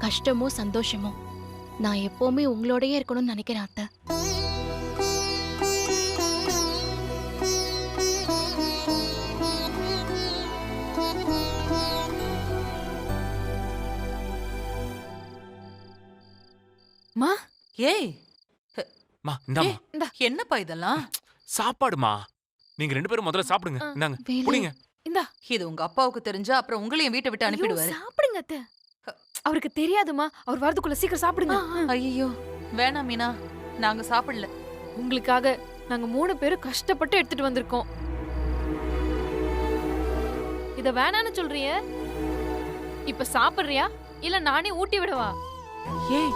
கஷ்டமோ சந்தோஷமோ நான் எப்பவுமே உங்களோடயே இருக்கணும்னு நினைக்கிறேன் அத்தை. மா ஏய் மா இந்தாம்மா. இந்தா என்னப்பா இதெல்லாம்? சாப்பாடுமா. நீங்க 2 பேரும் முதல்ல சாப்பிடுங்க. இந்தாங்க வேலு, புடிங்க. இந்தா. இது உங்க அப்பாவுக்கு தெரிஞ்சா அப்புறம் உங்களையும் வீட்டை விட்டு ஐயோ, அனுப்பிடுவாரு. சாப்பிடுங்க அத்தை. அவருக்கு தெரியாதுமா, அவர் வரதுக்குள்ள சீக்கிரம் சாப்பிடுங்க. ஐயோ வேணாம் மீனா, நாங்க சாப்பிடல. உங்களுக்காக நாங்க 3 பேரும் கஷ்டப்பட்டு எடுத்துட்டு வந்திருக்கோம். இத வேணான்னு சொல்றியே, இப்ப சாப்பிடுறியா இல்ல நானே ஊட்டி விடவா? ஏய்